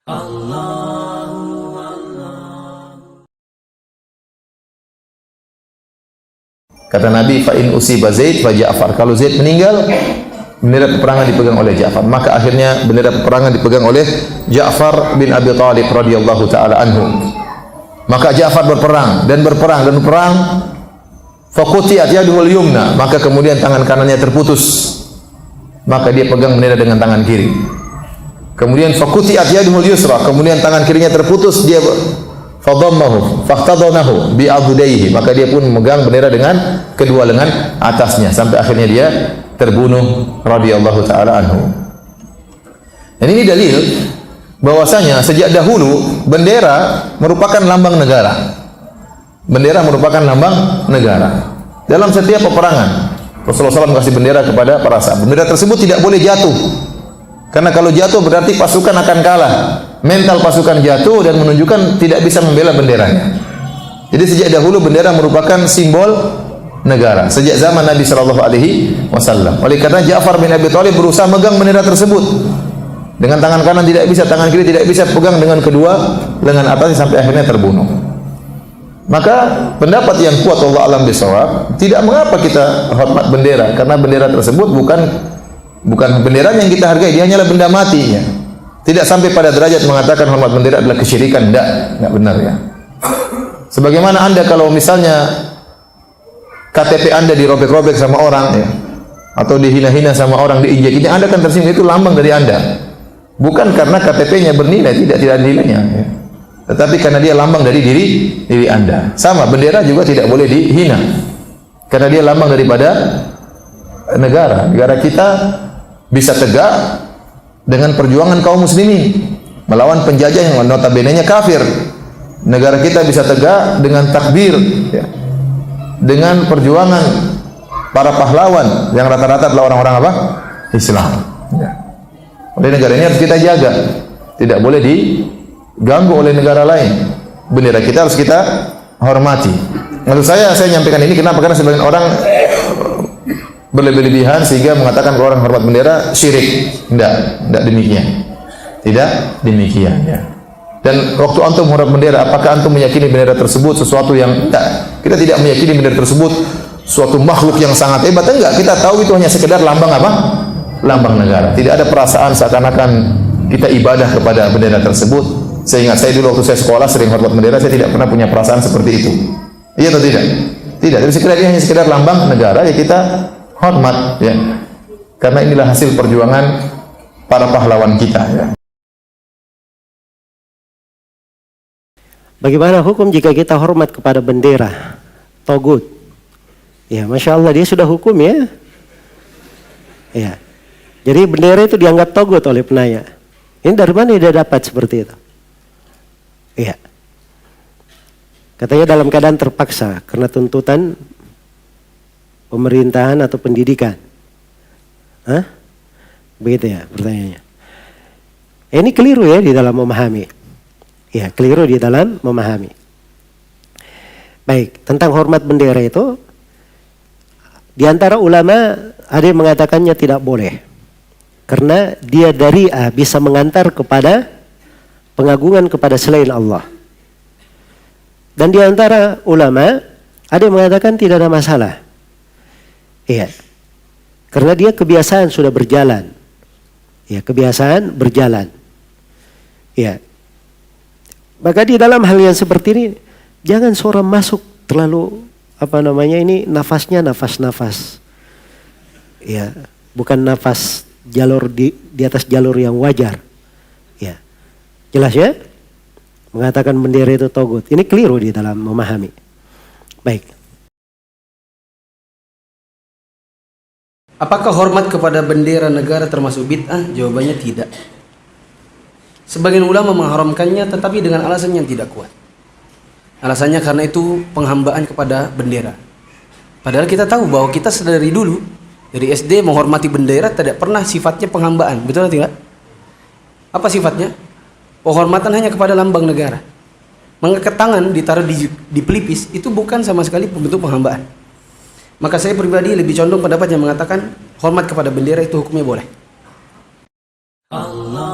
Kata Nabi, fa in usiba Zaid fa Ja'far. Kalau Zaid meninggal, bendera peperangan dipegang oleh Ja'far. Maka akhirnya bendera peperangan dipegang oleh Ja'far bin Abi Thalib radhiyallahu taala anhu. Maka Ja'far berperang. Faquti'at yaduhul yumna, maka kemudian tangan kanannya terputus. Maka dia pegang bendera dengan tangan kiri. Kemudian faquti'at yaduhul yusra, kemudian tangan kirinya terputus, dia fadammahu fahtadanahu bi'adudaihi, maka dia pun memegang bendera dengan kedua lengan atasnya sampai akhirnya dia terbunuh radhiyallahu taala anhu. Dan ini dalil bahwasanya sejak dahulu bendera merupakan lambang negara. Bendera merupakan lambang negara. Dalam setiap peperangan, Rasulullah SAW kasih bendera kepada para sahabat. Bendera tersebut tidak boleh jatuh. Karena kalau jatuh berarti pasukan akan kalah. Mental pasukan jatuh dan menunjukkan tidak bisa membela benderanya. Jadi sejak dahulu bendera merupakan simbol negara. Sejak zaman Nabi sallallahu alaihi wasallam. Oleh karena Ja'far bin Abi Thalib berusaha megang bendera tersebut. Dengan tangan kanan tidak bisa, tangan kiri tidak bisa, pegang dengan kedua lengan atasnya sampai akhirnya terbunuh. Maka pendapat yang kuat Allah alam bisawab, tidak mengapa kita hormat bendera, karena bendera tersebut bukan bendera yang kita hargai, dia hanyalah benda mati ya. Tidak sampai pada derajat mengatakan hormat bendera adalah kesyirikan, enggak benar ya. Sebagaimana Anda kalau misalnya KTP Anda dirobek-robek sama orang ya, atau dihina-hina sama orang, diinjek, ini Anda kan tersinggung, itu lambang dari Anda. Bukan karena KTP-nya bernilai, tidak ada nilainya ya. Tetapi karena dia lambang dari diri Anda. Sama, bendera juga tidak boleh dihina. Karena dia lambang daripada negara. Negara kita bisa tegak dengan perjuangan kaum muslimin melawan penjajah yang notabene-nya kafir. Negara kita bisa tegak dengan takbir ya. Dengan perjuangan para pahlawan yang rata-rata adalah orang-orang apa? Islam ya. Oleh negara ini harus kita jaga. Tidak boleh diganggu oleh negara lain. Bendera kita harus kita hormati. Maksud saya nyampaikan ini kenapa? Karena sebagian orang berlebih-lebihan sehingga mengatakan kalau orang hormat bendera syirik. Tidak demikian. Tidak demikian ya. Dan waktu antum hormat bendera, apakah antum meyakini bendera tersebut sesuatu yang tidak? Kita tidak meyakini bendera tersebut suatu makhluk yang sangat hebat. Enggak, kita tahu itu hanya sekedar lambang apa? Lambang negara. Tidak ada perasaan seakan-akan kita ibadah kepada bendera tersebut. Sehingga saya dulu waktu saya sekolah sering hormat bendera, saya tidak pernah punya perasaan seperti itu. Iya atau tidak? Tidak. Jadi sekedar ini hanya sekedar lambang negara, ya kita hormat ya. Karena inilah hasil perjuangan para pahlawan kita ya. Bagaimana hukum jika kita hormat kepada bendera togut? Ya, masya Allah dia sudah hukum ya. Ya. Jadi bendera itu dianggap togut oleh penanya. Ini dari mana dia dapat seperti itu? Iya. Katanya dalam keadaan terpaksa karena tuntutan pemerintahan atau pendidikan. Hah? Begitu ya pertanyaannya. Ini keliru ya di dalam memahami. Ya, keliru di dalam memahami. Baik, tentang hormat bendera itu di antara ulama ada yang mengatakannya tidak boleh. Karena dia dari bisa mengantar kepada pengagungan kepada selain Allah. Dan di antara ulama ada yang mengatakan tidak ada masalah. Iya. Karena dia kebiasaan sudah berjalan. Ya, kebiasaan berjalan. Iya. Maka di dalam hal yang seperti ini jangan seorang masuk terlalu ini nafasnya nafas-nafas. Ya, bukan nafas jalur di atas jalur yang wajar. Ya. Jelas ya? Mengatakan bendera itu togut. Ini keliru di dalam memahami. Baik. Apakah hormat kepada bendera negara termasuk bid'ah? Jawabannya tidak. Sebagian ulama mengharamkannya tetapi dengan alasan yang tidak kuat. Alasannya karena itu penghambaan kepada bendera. Padahal kita tahu bahwa kita sedari dulu dari SD menghormati bendera tidak pernah sifatnya penghambaan, betul atau tidak? Apa sifatnya? Penghormatan hanya kepada lambang negara. Mengangkat tangan ditaruh di pelipis itu bukan sama sekali bentuk penghambaan. Maka saya pribadi lebih condong pendapat yang mengatakan hormat kepada bendera itu hukumnya boleh. Allah.